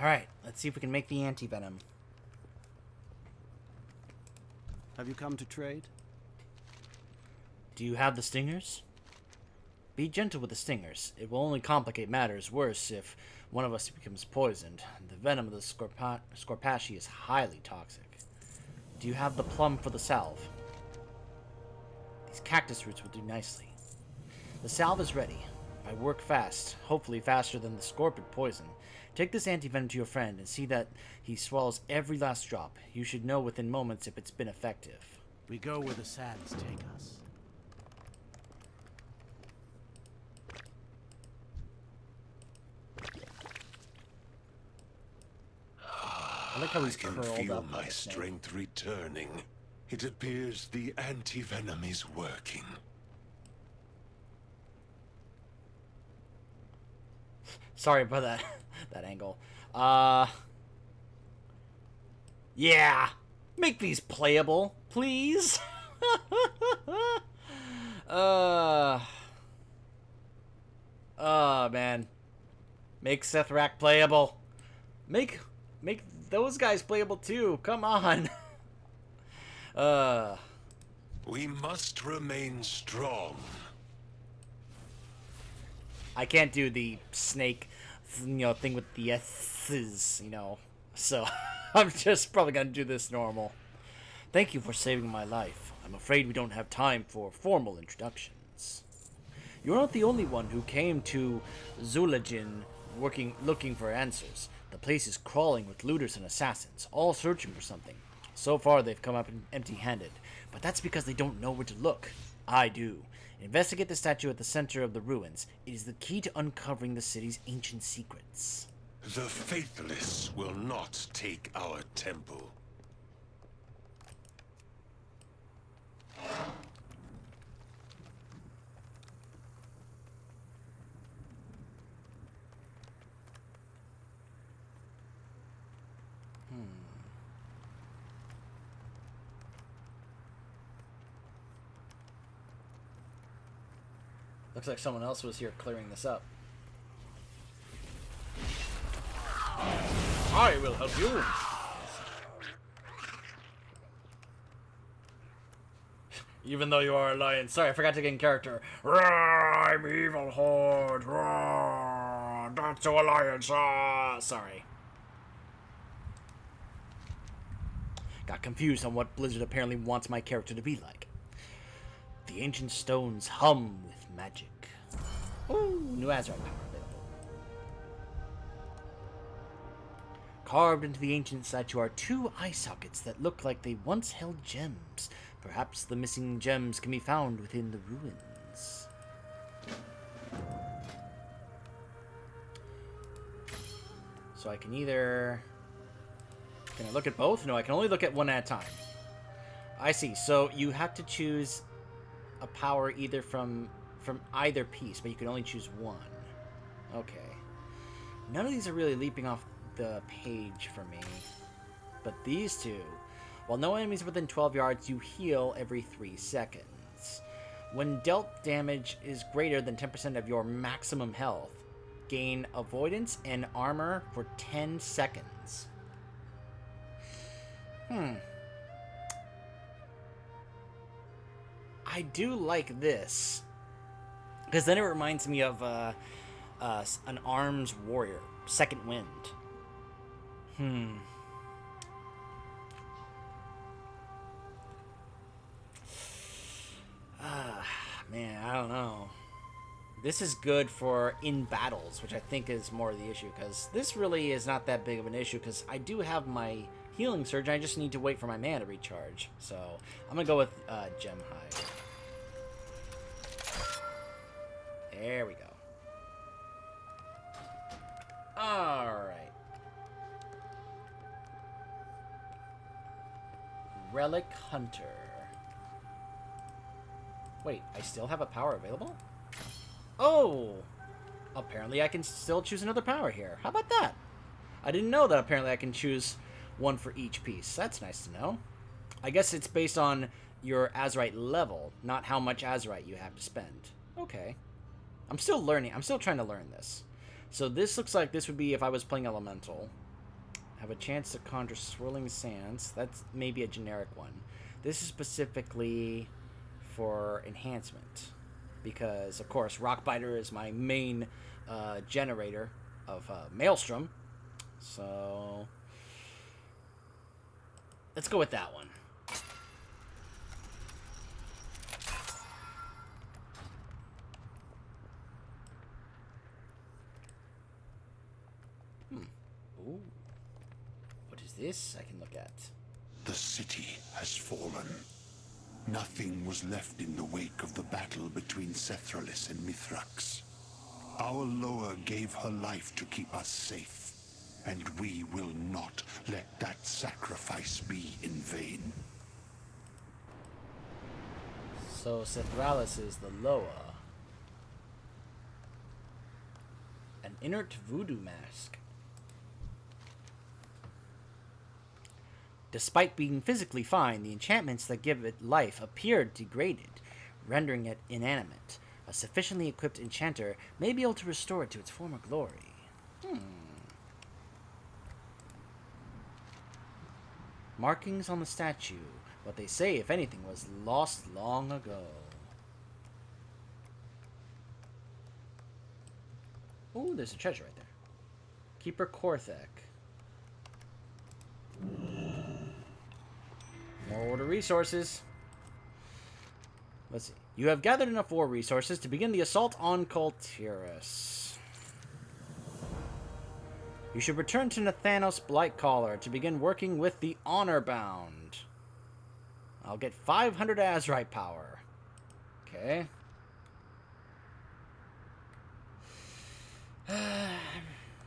Alright, let's see if we can make the anti-venom. Have you come to trade? Do you have the stingers? Be gentle with the stingers. It will only complicate matters worse if one of us becomes poisoned. The venom of the Scorpashi is highly toxic. Do you have the plum for the salve? These cactus roots will do nicely. The salve is ready. I work fast, hopefully faster than the scorpion poison. Take this antivenom to your friend and see that he swallows every last drop. You should know within moments if it's been effective. We go where the sands take us. I like how he's curled up. I can feel like my a snake. strength returning. It appears the antivenom is working. Sorry about that that angle. Yeah. Make these playable, please. Man. Make Sethrak playable. Make those guys playable too. Come on. We must remain strong. I can't do the snake, thing with the S's, So, I'm just probably gonna do this normal. Thank you for saving my life. I'm afraid we don't have time for formal introductions. You're not the only one who came to Zulajin looking for answers. The place is crawling with looters and assassins, all searching for something. So far, they've come up empty-handed, but that's because they don't know where to look. I do. Investigate the statue at the center of the ruins. It is the key to uncovering the city's ancient secrets. The faithless will not take our temple. Looks like someone else was here clearing this up. I will help you. Even though you are a lion. Sorry, I forgot to get in character. Roar, I'm evil horde. Roar, not to alliance. Sorry. Got confused on what Blizzard apparently wants my character to be like. The ancient stones hum with magic. Ooh, new Azrael power available. Carved into the ancient statue are two eye sockets that look like they once held gems. Perhaps the missing gems can be found within the ruins. So I can either... Can I look at both? No, I can only look at one at a time. I see. So you have to choose a power either from either piece, but you can only choose one. Okay. None of these are really leaping off the page for me. But these two. While no enemies are within 12 yards, you heal every 3 seconds. When dealt damage is greater than 10% of your maximum health, gain avoidance and armor for 10 seconds. I do like this. Because then it reminds me of an arms warrior. Second Wind. Man, I don't know. This is good for in battles, which I think is more of the issue. Because this really is not that big of an issue. Because I do have my healing surge. I just need to wait for my mana to recharge. So, I'm going to go with Gem Hive. There we go. Alright. Relic Hunter. Wait, I still have a power available? Oh! Apparently I can still choose another power here. How about that? I didn't know that apparently I can choose one for each piece. That's nice to know. I guess it's based on your Azerite level, not how much Azerite you have to spend. Okay. I'm still learning. I'm still trying to learn this. So this looks like this would be if I was playing Elemental. Have a chance to conjure swirling sands. That's maybe a generic one. This is specifically for enhancement. Because, of course, Rockbiter is my main generator of Maelstrom. So, let's go with that one. Ooh. What is this I can look at? The city has fallen. Nothing was left in the wake of the battle between Sethralis and Mithrax. Our Loa gave her life to keep us safe, and we will not let that sacrifice be in vain. So Sethralis is the Loa. An inert voodoo mask. Despite being physically fine, the enchantments that give it life appeared degraded, rendering it inanimate. A sufficiently equipped enchanter may be able to restore it to its former glory. Markings on the statue. What they say, if anything, was lost long ago. Ooh, there's a treasure right there. Keeper Korthek. More order resources. Let's see. You have gathered enough war resources to begin the assault on Kultiris. You should return to Nathanos Blightcaller to begin working with the Honor-Bound. I'll get 500 Azrite power. Okay.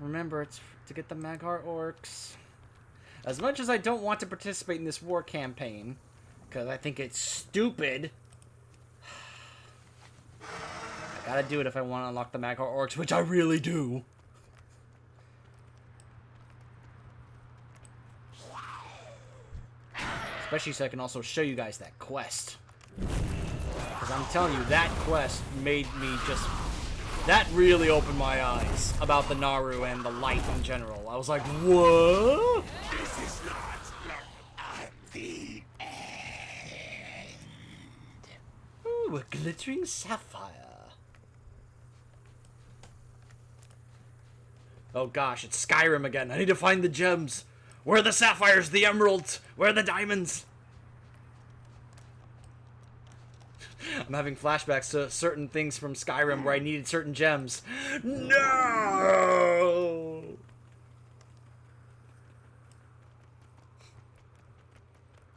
Remember, it's to get the Maghar Orcs. As much as I don't want to participate in this war campaign, because I think it's stupid, I gotta do it if I want to unlock the Maghar Orcs, which I really do. Especially so I can also show you guys that quest. Because I'm telling you, that quest made me just... That really opened my eyes about the Naru and the light in general. I was like, what? This is not the end. Ooh, a glittering sapphire. Oh gosh, it's Skyrim again. I need to find the gems. Where are the sapphires, the emeralds? Where are the diamonds? I'm having flashbacks to certain things from Skyrim where I needed certain gems. No!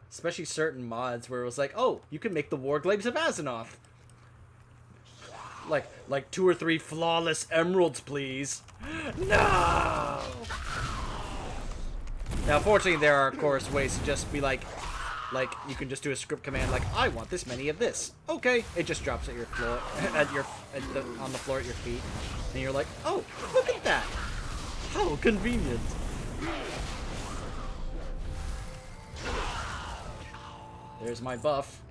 Especially certain mods where it was like, oh, you can make the Warglaives of Azeroth. Like 2 or 3 flawless emeralds, please. No! Now, fortunately, there are, of course, ways to just be like, you can just do a script command like, I want this many of this. Okay, it just drops at your floor, on the floor at your feet, and you're like, oh, look at that! How convenient! There's my buff.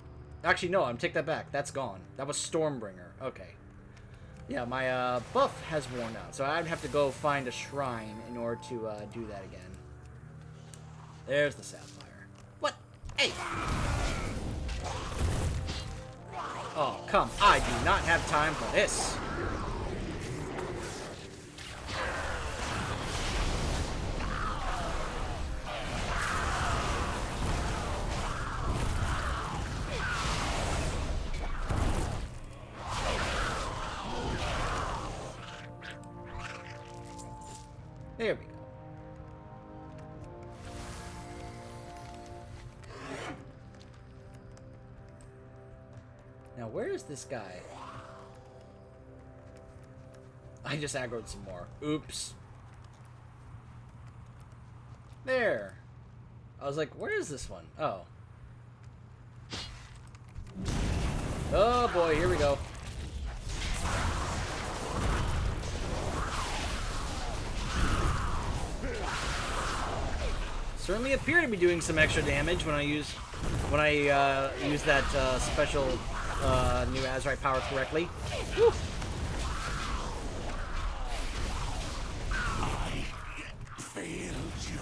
Actually, no, I'm take that back. That's gone. That was Stormbringer. Okay. Yeah, my buff has worn out, so I'd have to go find a shrine in order to do that again. There's the sapphire. What? Hey! Oh, come. I do not have time for this. There we go. Now, where is this guy? I just aggroed some more. Oops. There. I was like, where is this one? Oh. Oh boy, here we go. Certainly appear to be doing some extra damage when I use that special new Azrite power correctly. Woo. I failed you.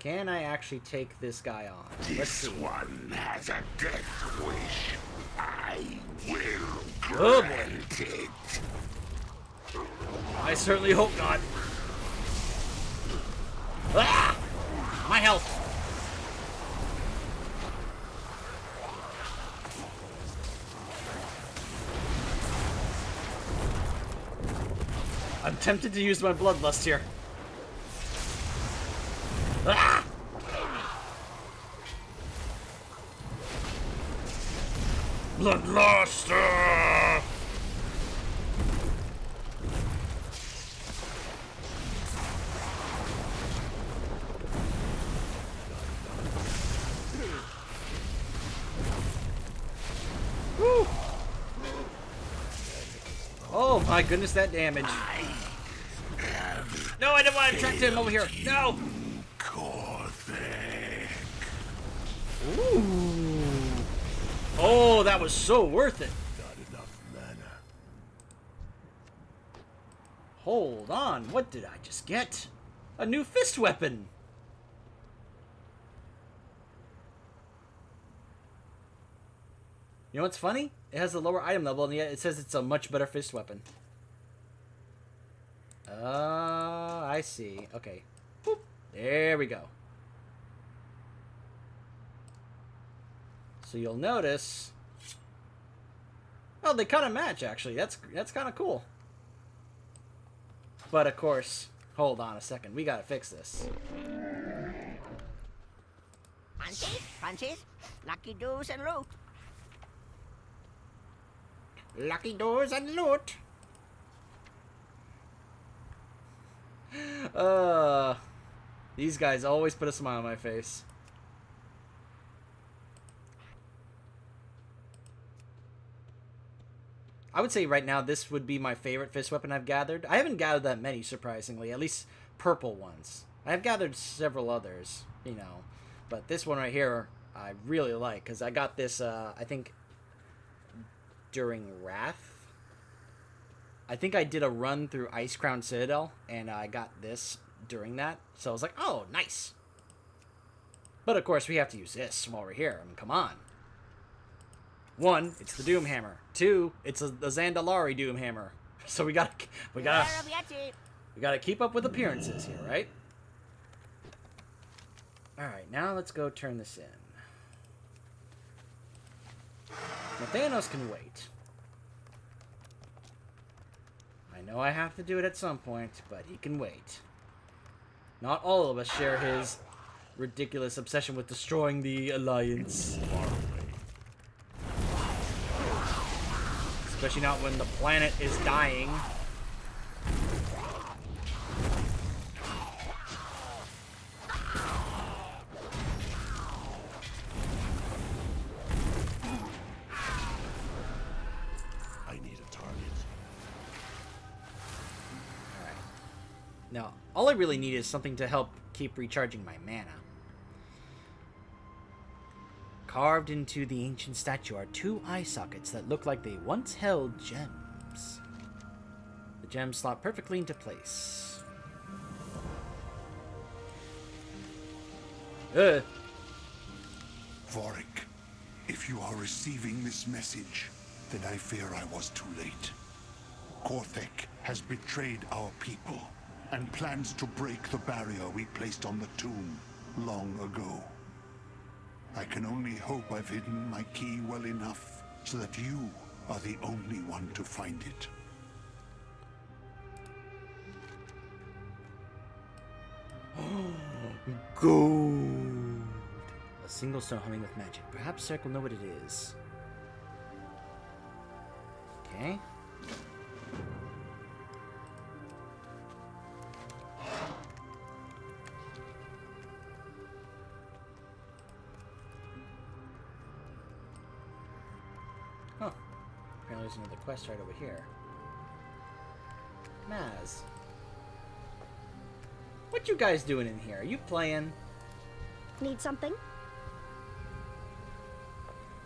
Can I actually take this guy on? Let's see. This one has a death wish. I will Oh, grant it. I certainly hope not. Ah! My health. I'm tempted to use my bloodlust here. Ah! Bloodlust! Woo! Oh my goodness, that damage. No, I didn't want to attract him over here. No! Ooh. Oh, that was so worth it. Not enough mana. Hold on, what did I just get? A new fist weapon. You know what's funny? It has a lower item level, and yet it says it's a much better fist weapon. I see. Okay. Boop. There we go. So you'll notice... Oh, they kind of match, actually. That's kind of cool. But, of course... Hold on a second. We gotta fix this. Punches, lucky doos and loot. Lucky doors and loot. These guys always put a smile on my face. I would say right now this would be my favorite fist weapon I've gathered. I haven't gathered that many, surprisingly. At least purple ones. I've gathered several others, you know. But this one right here, I really like. Because I got this, I think, during Wrath. I think I did a run through Ice Crown Citadel. And I got this during that. So I was like, oh, nice. But, of course, we have to use this while we're here. I mean, come on. 1, it's the Doom Hammer. 2, it's the Zandalari Doom Hammer. So we gotta keep up with appearances here, right? All right, now let's go turn this in. Now Thanos can wait. I know I have to do it at some point, but he can wait. Not all of us share his ridiculous obsession with destroying the Alliance. Especially not when the planet is dying. I need a target. Alright. Now, all I really need is something to help keep recharging my mana. Carved into the ancient statue are 2 eye sockets that look like they once held gems. The gems slot perfectly into place. Vorik, if you are receiving this message, then I fear I was too late. Korthek has betrayed our people and plans to break the barrier we placed on the tomb long ago. I can only hope I've hidden my key well enough so that you are the only one to find it. Gold! A single stone humming with magic. Perhaps Cirque will know what it is. Okay. Huh. Apparently there's another quest right over here. Maz. What you guys doing in here? Are you playing? Need something?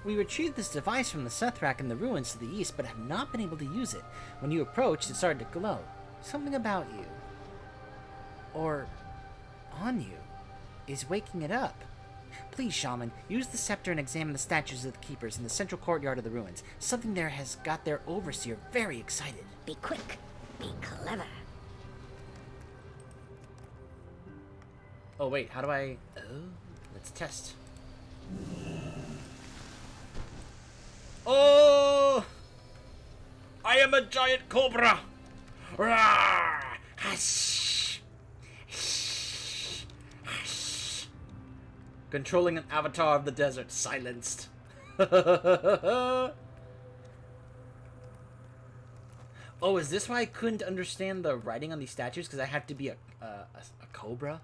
We retrieved this device from the Sethrak in the ruins to the east, but have not been able to use it. When you approached, it started to glow. Something about you. Or on you. is waking it up. Please, Shaman, use the scepter and examine the statues of the keepers in the central courtyard of the ruins. Something there has got their overseer very excited. Be quick. Be clever. Oh, wait, how do I... Oh, let's test. Oh! I am a giant cobra! Rawr! Hush! Hush! Hush! Controlling an avatar of the desert, silenced. Oh, is this why I couldn't understand the writing on these statues? Because I had to be a cobra?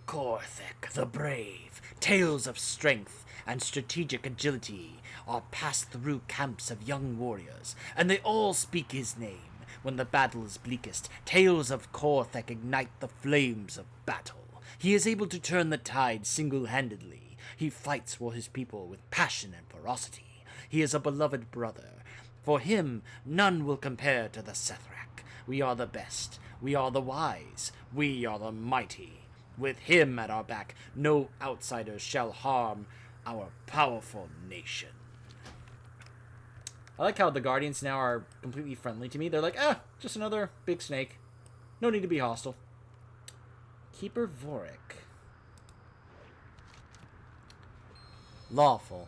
Korthek the Brave, tales of strength and strategic agility are passed through camps of young warriors, and they all speak his name. When the battle is bleakest, tales of Korthek ignite the flames of battle. He is able to turn the tide single-handedly. He fights for his people with passion and ferocity. He is a beloved brother. For him, none will compare to the Sethrak. We are the best. We are the wise. We are the mighty. With him at our back, no outsiders shall harm our powerful nation. I like how the Guardians now are completely friendly to me. They're like, just another big snake. No need to be hostile. Keeper Vorik. Lawful.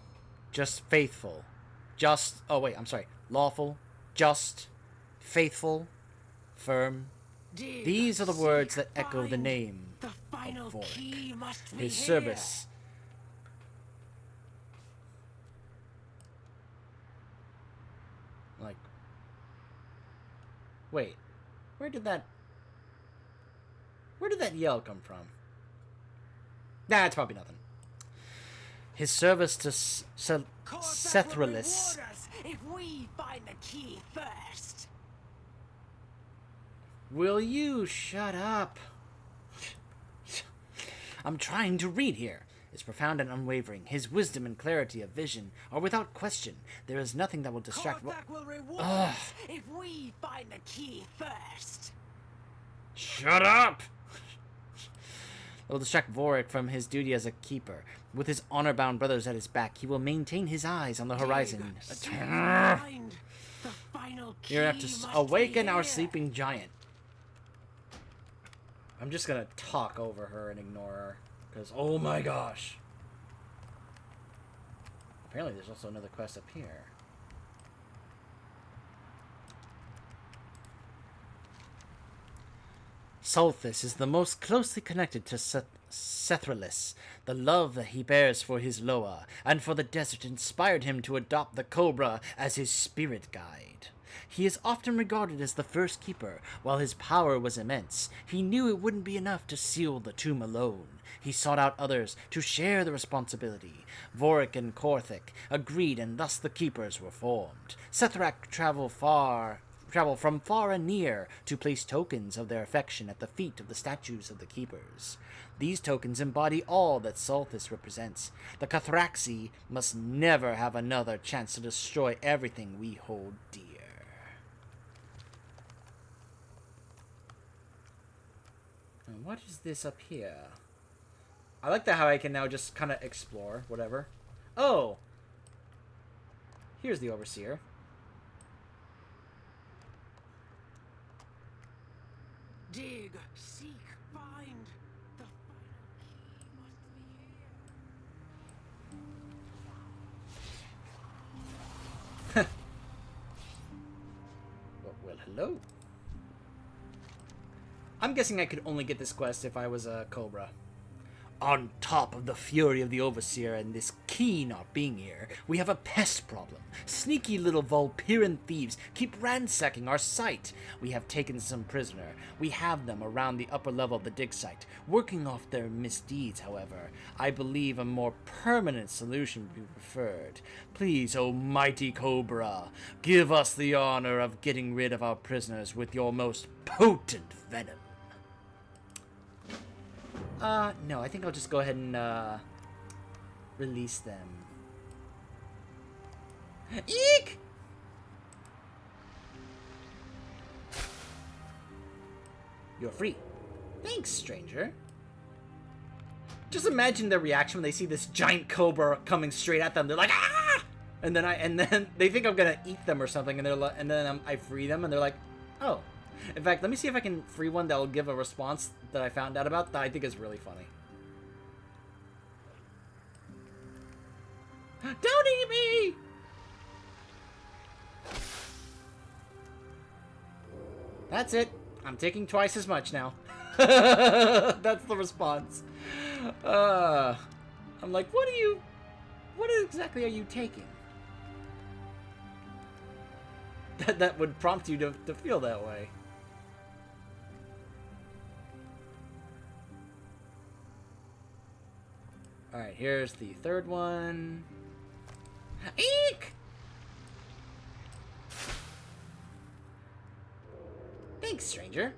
Just faithful. Just... Oh, wait, I'm sorry. Lawful. Just. Faithful. Firm. These are the words that echo the name of Vorik. His service. Like... Wait. Where did that yell come from? Nah, it's probably nothing. His service to Sethralis. If we find the key first. Will you shut up? I'm trying to read here. Is profound and unwavering. His wisdom and clarity of vision are without question. There is nothing that will distract... Korthek will reward us if we find the key first. Shut up! It will distract Vorik from his duty as a keeper. With his honor-bound brothers at his back, he will maintain his eyes on the horizon. You're gonna have to awaken our sleeping giant. I'm just gonna talk over her and ignore her. Because, oh my gosh. Apparently there's also another quest up here. Solthis is the most closely connected to Sethralis. The love that he bears for his Loa and for the desert inspired him to adopt the Cobra as his spirit guide. He is often regarded as the first keeper. While his power was immense, he knew it wouldn't be enough to seal the tomb alone. He sought out others to share the responsibility. Vorik and Korthek agreed, and thus the keepers were formed. Sethrak travel from far and near to place tokens of their affection at the feet of the statues of the keepers. These tokens embody all that Solthis represents. The Cathraxi must never have another chance to destroy everything we hold dear. And what is this up here? I like that how I can now just kind of explore, whatever. Oh! Here's the Overseer. Dig, seek, find. The final key must be here. Well, hello. I'm guessing I could only get this quest if I was a Cobra. On top of the fury of the Overseer and this key not being here, we have a pest problem. Sneaky little Vulpyrian thieves keep ransacking our site. We have taken some prisoner. We have them around the upper level of the dig site, working off their misdeeds, however. I believe a more permanent solution would be preferred. Please, O mighty Cobra, give us the honor of getting rid of our prisoners with your most potent venom. No, I think I'll just go ahead and, release them. Eek! You're free. Thanks, stranger. Just imagine their reaction when they see this giant cobra coming straight at them. They're like, ah! And then they think I'm gonna eat them or something, and then I free them, and they're like, oh. In fact, let me see if I can free one that'll give a response that I found out about that I think is really funny. Don't eat me! That's it. I'm taking twice as much now. That's the response. I'm like, what exactly are you taking? That would prompt you to feel that way. Alright, here's the third one. Eek! Thanks, stranger.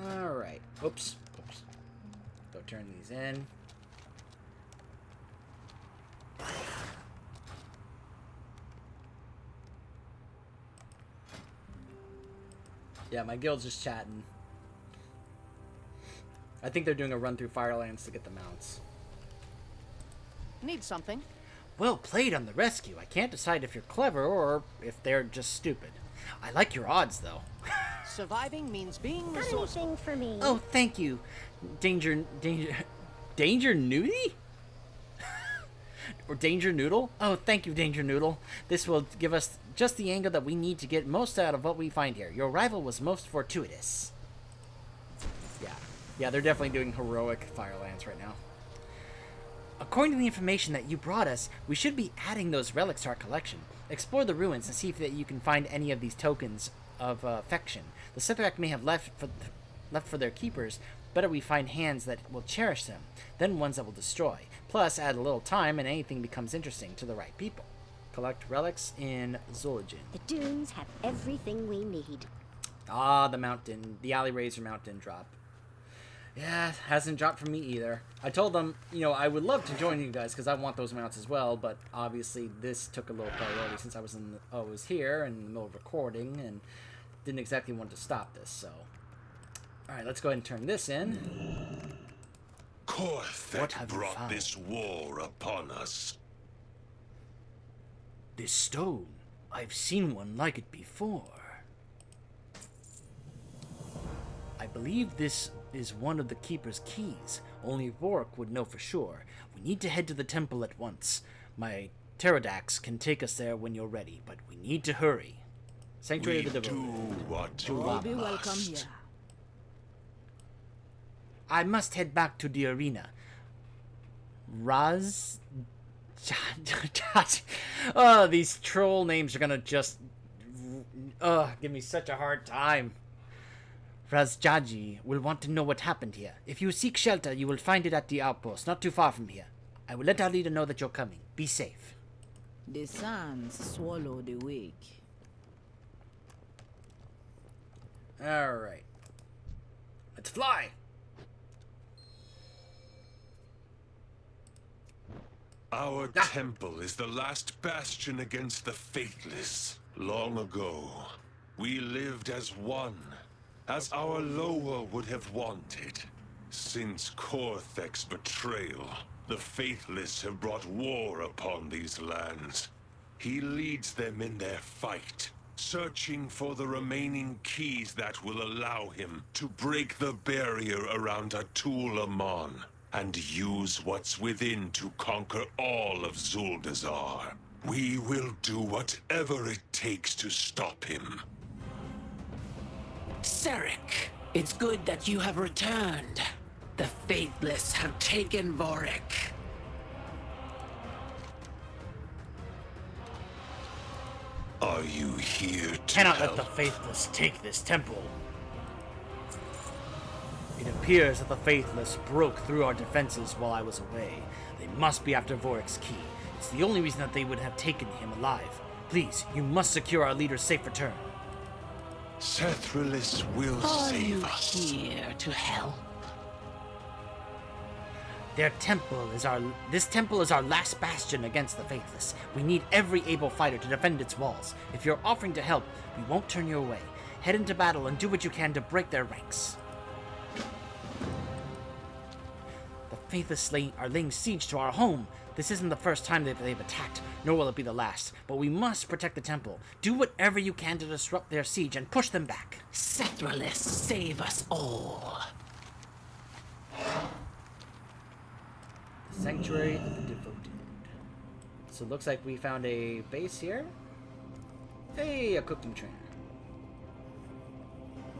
Alright. Oops. Go turn these in. Yeah, my guild's just chatting. I think they're doing a run through Firelands to get the mounts. Need something? Well played on the rescue. I can't decide if you're clever or if they're just stupid. I like your odds, though. Surviving means being Got resourceful. anything for me? Oh, thank you. Danger Nudie? Or Danger Noodle? Oh, thank you, Danger Noodle. This will give us just the angle that we need to get most out of what we find here. Your arrival was most fortuitous. Yeah, they're definitely doing heroic Firelands right now. According to the information that you brought us, we should be adding those relics to our collection. Explore the ruins and see if you can find any of these tokens of affection. The Sithrak may have left for their keepers. Better we find hands that will cherish them, than ones that will destroy. Plus, add a little time and anything becomes interesting to the right people. Collect relics in Zul'jin. The dunes have everything we need. Ah, the Alley Razor mount didn't drop. Yeah, hasn't dropped for me either. I told them, I would love to join you guys because I want those mounts as well, but obviously this took a little priority since I was here in the middle of recording and didn't exactly want to stop this, so. Alright, let's go ahead and turn this in. Korthek brought this war upon us. This stone. I've seen one like it before. I believe this is one of the Keeper's keys. Only Rourke would know for sure. We need to head to the temple at once. My pterodax can take us there when you're ready, but we need to hurry. Sanctuary of the Devoted. You'll be welcome here. I must head back to the arena. Oh, these troll names are gonna just give me such a hard time. Raz'takhan will want to know what happened here. If you seek shelter, you will find it at the outpost, not too far from here. I will let our leader know that you're coming. Be safe. The sands swallow the wake. Alright. Let's fly! Our temple is the last bastion against the faithless. Long ago, we lived as one, as our lower would have wanted. Since Korthek's betrayal, the faithless have brought war upon these lands. He leads them in their fight, searching for the remaining keys that will allow him to break the barrier around Atul Aman and use what's within to conquer all of Zuldazar. We will do whatever it takes to stop him. Sarek, it's good that you have returned. The Faithless have taken Vorik. Are you here to Cannot help? let the Faithless take this temple. It appears that the Faithless broke through our defenses while I was away. They must be after Vorik's key. It's the only reason that they would have taken him alive. Please, you must secure our leader's safe return. Sethralis will Are you save us. here to help? This temple is our last bastion against the Faithless. We need every able fighter to defend its walls. If you're offering to help, we won't turn you away. Head into battle and do what you can to break their ranks. The faithless are laying siege to our home. This isn't the first time they've attacked, nor will it be the last. But we must protect the temple. Do whatever you can to disrupt their siege and push them back. Sethralis, save us all. The Sanctuary of the Devoted. So it looks like we found a base here. Hey, a cooking trainer.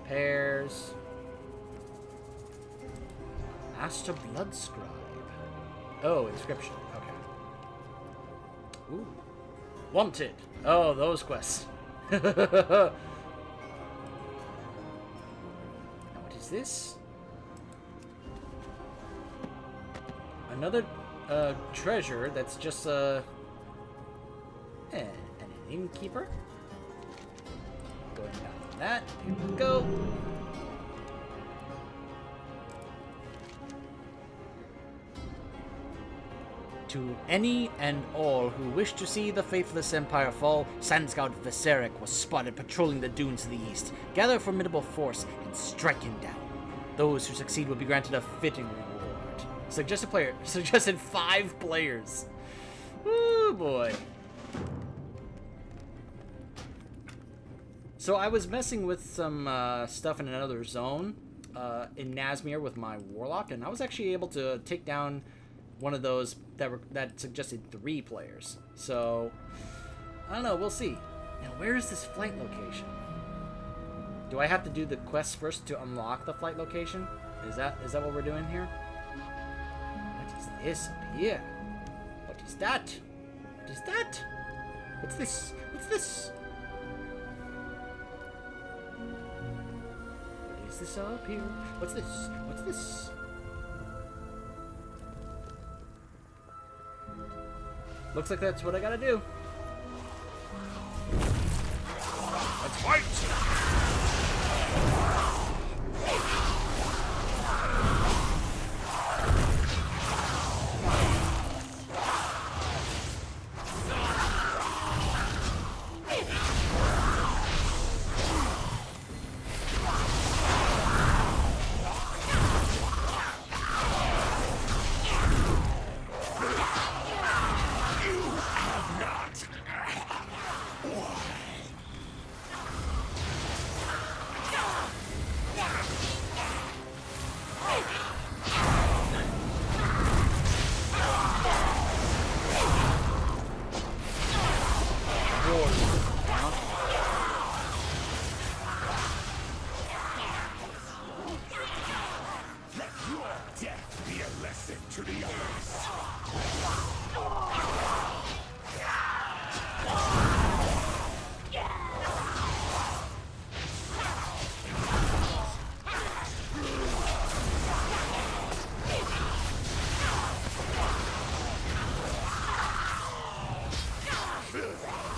Pears. Master Blood Scribe. Oh, inscription. Okay. Ooh. Wanted. Oh, those quests. Now, what is this? Another treasure that's just an innkeeper. Going down from that. Here we go. To any and all who wish to see the faithless empire fall, Sand Scout Viseric was spotted patrolling the dunes to the east. Gather a formidable force and strike him down. Those who succeed will be granted a fitting reward. Suggested 5 players. Ooh boy. So I was messing with some stuff in another zone in Nazmir with my Warlock, and I was actually able to take down one of those that suggested 3 players. So I don't know, we'll see. Now, where is this flight location? Do I have to do the quest first to unlock the flight location? Is that what we're doing here? What is this up here? What is that? What is that? What's this? What's this? What is this up here? What's this? What's this? Looks like that's what I gotta do. Let's fight!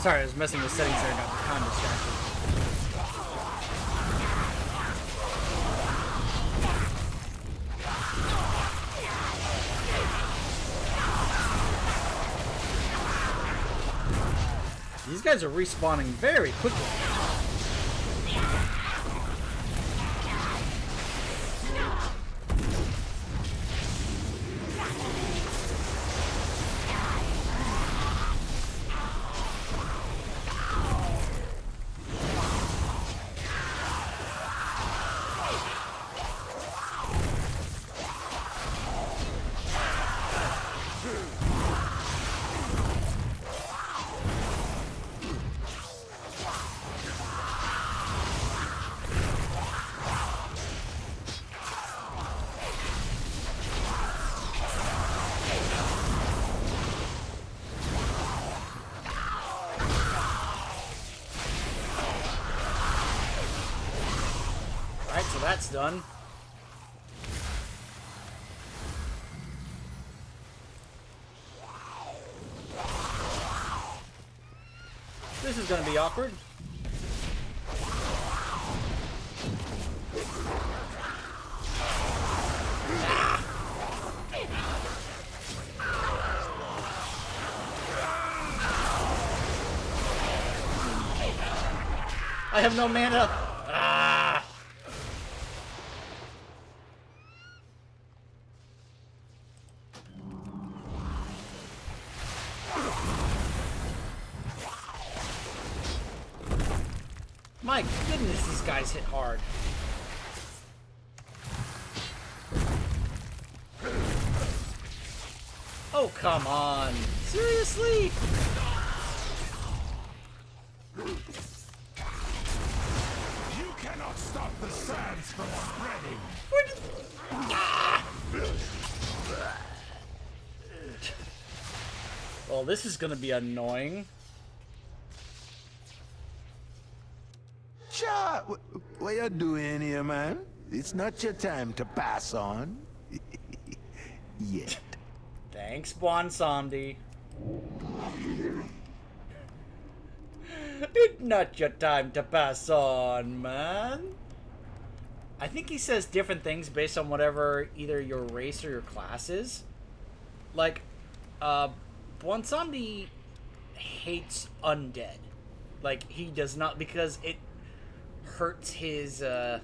Sorry, I was messing with settings there and got kind of distracted. These guys are respawning very quickly. So that's done. This is going to be awkward. I have no mana. My goodness, these guys hit hard. Oh, come on. Seriously? You cannot stop the sands from spreading. Well, this is gonna be annoying. Cha, what you doing here, man? It's not your time to pass on. Yet. Thanks, Bwonsamdi. It's not your time to pass on, man. I think he says different things based on whatever either your race or your class is. Like, Bwonsamdi hates undead. Like, he does not, because it hurts his, you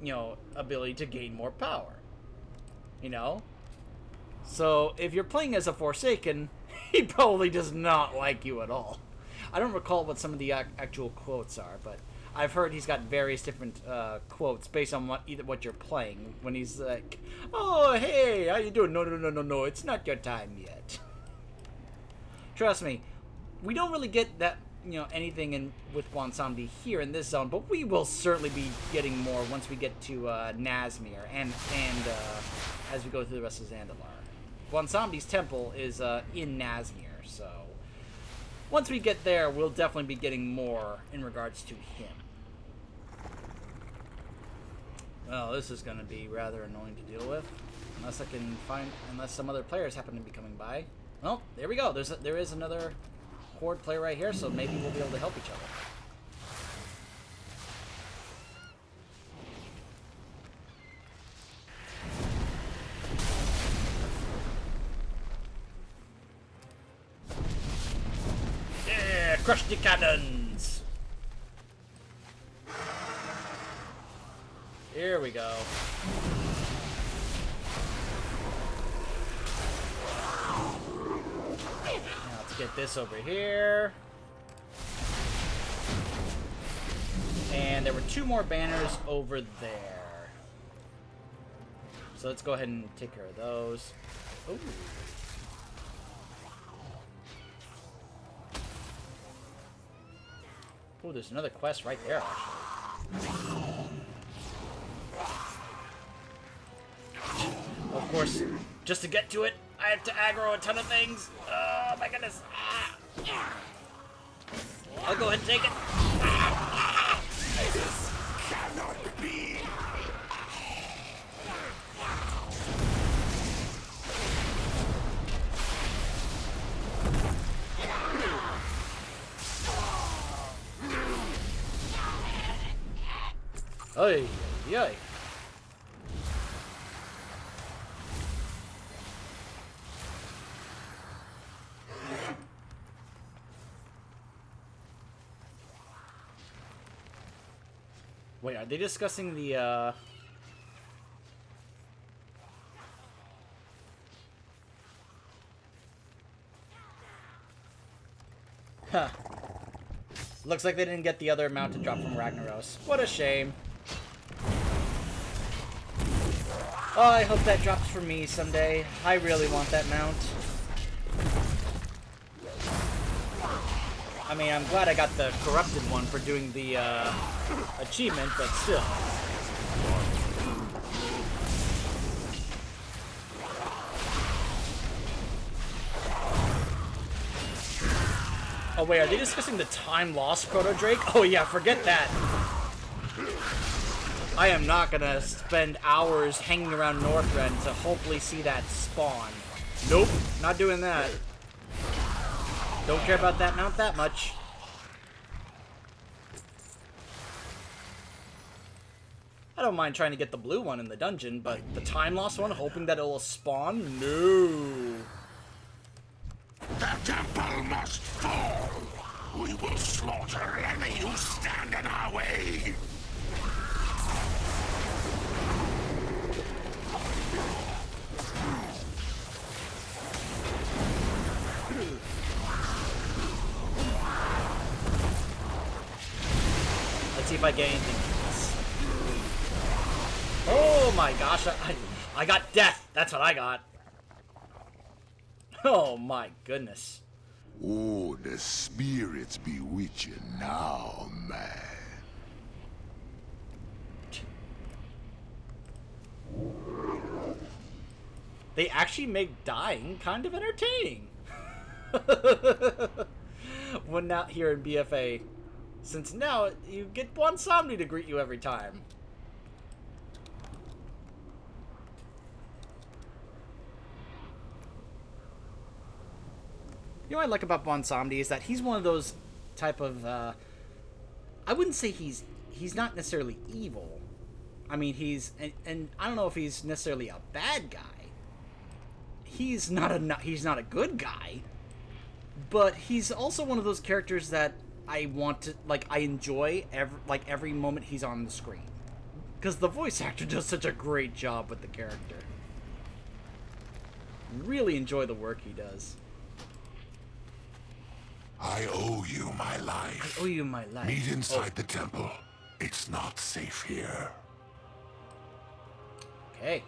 know, ability to gain more power. You know? So, if you're playing as a Forsaken, he probably does not like you at all. I don't recall what some of the actual quotes are, but I've heard he's got various different quotes based on what you're playing. When he's like, "Oh, hey, how you doing? No, it's not your time yet." Trust me, we don't really get that, you know, anything in with Bwonsamdi here in this zone, but we will certainly be getting more once we get to Nazmir and as we go through the rest of Zandalar. Bwonsamdi's temple is in Nazmir, so once we get there, we'll definitely be getting more in regards to him. Well, this is going to be rather annoying to deal with, unless some other players happen to be coming by. Well, there we go. There is another Horde player right here, so maybe we'll be able to help each other. Yeah, crush the cannons! Here we go. Now let's get this over here. And there were 2 more banners over there. So let's go ahead and take care of those. Ooh. Oh, there's another quest right there, actually. Of course, just to get to it, I have to aggro a ton of things. Oh my goodness. I'll go ahead and take it. This cannot be. Oy, yoy. Wait, are they discussing the, Huh. Looks like they didn't get the other mountain drop from Ragnaros. What a shame. Oh, I hope that drops for me someday. I really want that mount. I mean, I'm glad I got the corrupted one for doing the achievement, but still. Oh wait, are they discussing the time lost Proto Drake? Oh yeah, forget that. I am not gonna spend hours hanging around Northrend to hopefully see that spawn. Nope, not doing that. Don't care about that mount that much. I don't mind trying to get the blue one in the dungeon, but the time lost one, hoping that it will spawn? No. The temple must fall. We will slaughter any who stand in our way. Let's see if I get anything from this. Oh my gosh, I got death. That's what I got. Oh my goodness. Oh, the spirits bewitch you now, man. They actually make dying kind of entertaining. When not here in BFA, since now you get one zombie to greet you every time. You know what I like about Bonsomdi is that he's one of those type of, I wouldn't say he's not necessarily evil. I mean, and I don't know if he's necessarily a bad guy. He's not a good guy. But he's also one of those characters that I want to, like, I enjoy every moment he's on the screen. Because the voice actor does such a great job with the character. Really enjoy the work he does. I owe you my life. I owe you my life. Meet inside the temple. It's not safe here. Okay.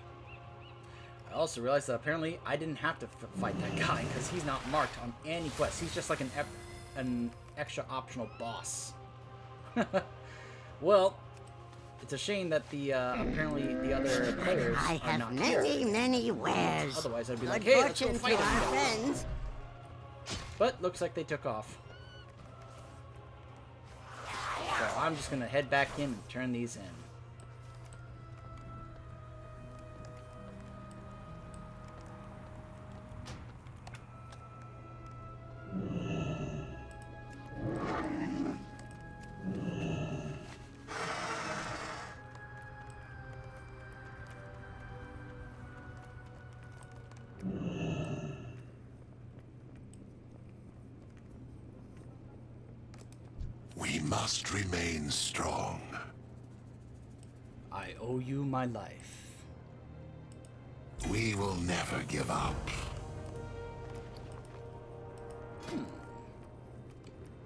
I also realized that apparently I didn't have to fight that guy because he's not marked on any quest. He's just like an extra optional boss. Well, it's a shame that the apparently the other players I are not have here. many wares. Otherwise, I'd be Good like, hey, let's go fortune fight to our him. friends. But looks like they took off. So I'm just gonna head back in and turn these in. We must remain strong. I owe you my life. We will never give up.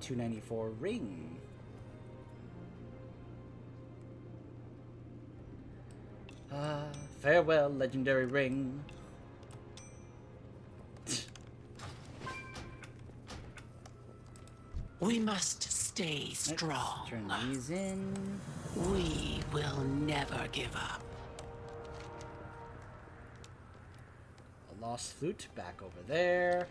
294 ring. Farewell, legendary ring. We must stay strong. Turn these in. We will never give up. A lost flute back over there.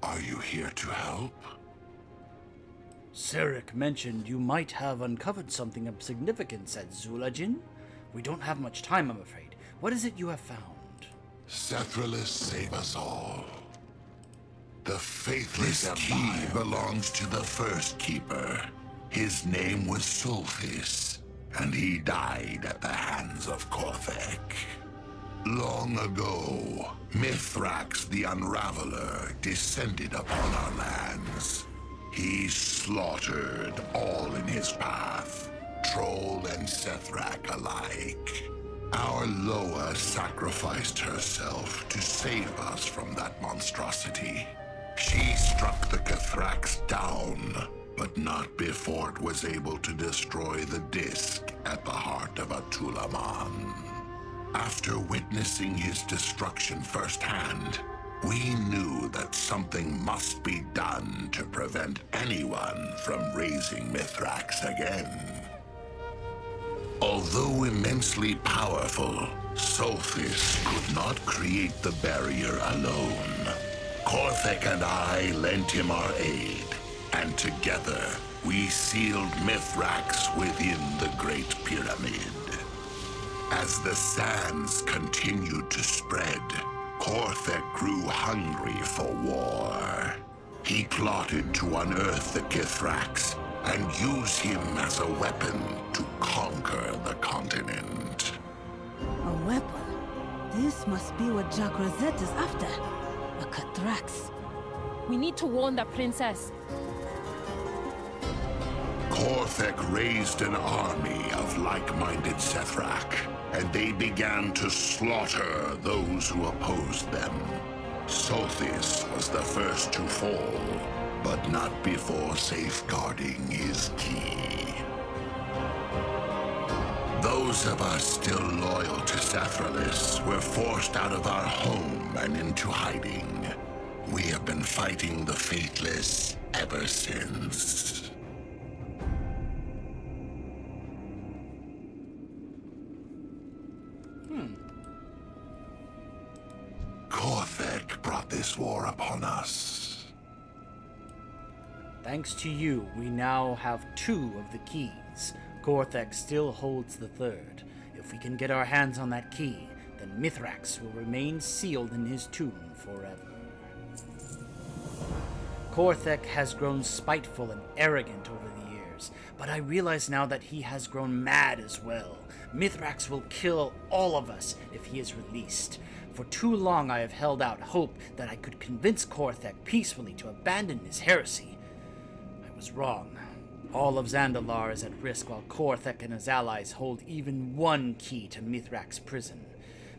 Are you here to help? Sarek mentioned you might have uncovered something of significance at Zul'Ajin. We don't have much time, I'm afraid. What is it you have found? Sethralis save us all. The faithless key belongs to the first keeper. His name was Solthis, and he died at the hands of Korthek. Long ago, Mithrax the Unraveler descended upon our lands. He slaughtered all in his path, Troll and Sethrak alike. Our Loa sacrificed herself to save us from that monstrosity. She struck the Cathrax down, but not before it was able to destroy the disc at the heart of Atulaman. After witnessing his destruction firsthand, we knew that something must be done to prevent anyone from raising Mithrax again. Although immensely powerful, Solthis could not create the barrier alone. Korthek and I lent him our aid, and together we sealed Mithrax within the Great Pyramid. As the sands continued to spread, Korthek grew hungry for war. He plotted to unearth the Kithrax and use him as a weapon to conquer the continent. A weapon? This must be what Jak'razet is after. A Cathrax. We need to warn the princess. Korthek raised an army of like-minded Sethrak, and they began to slaughter those who opposed them. Sothis was the first to fall, but not before safeguarding his key. Those of us still loyal to Sethralis were forced out of our home and into hiding. We have been fighting the Faithless ever since. Korthek brought this war upon us. Thanks to you, we now have 2 of the keys. Korthek still holds the 3rd. If we can get our hands on that key, then Mithrax will remain sealed in his tomb forever. Korthek has grown spiteful and arrogant over the years, but I realize now that he has grown mad as well. Mithrax will kill all of us if he is released. For too long I have held out hope that I could convince Korthek peacefully to abandon his heresy. I was wrong. All of Zandalar is at risk while Korthek and his allies hold even 1 key to Mithrax's prison.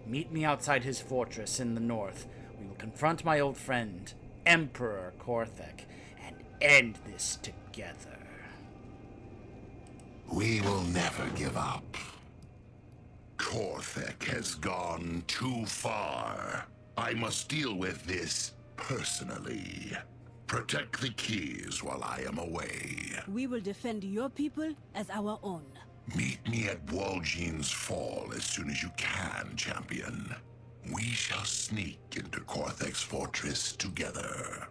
Meet me outside his fortress in the north. We will confront my old friend, Emperor Korthek, and end this together. We will never give up. Korthek has gone too far. I must deal with this personally. Protect the keys while I am away. We will defend your people as our own. Meet me at Waljean's Fall as soon as you can, champion. We shall sneak into Korthek's fortress together.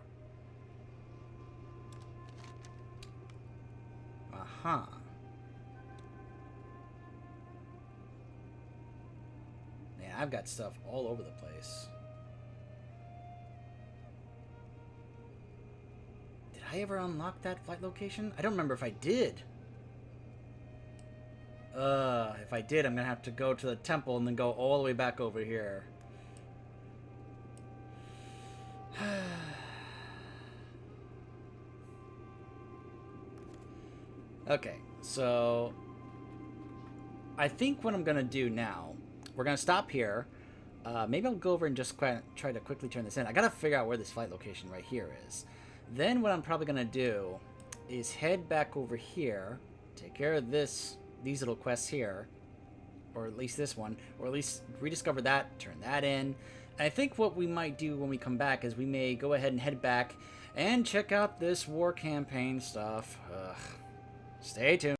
Aha. Man, I've got stuff all over the place. Did I ever unlock that flight location? I don't remember if I did. If I did, I'm gonna have to go to the temple and then go all the way back over here. Okay, so I think what I'm gonna do now, we're gonna stop here. Maybe I'll go over and just try to quickly turn this in. I gotta figure out where this flight location right here is. Then what I'm probably gonna do is head back over here, take care of these little quests here, or at least this one, or at least rediscover that, turn that in. And I think what we might do when we come back is we may go ahead and head back and check out this war campaign stuff. Stay tuned.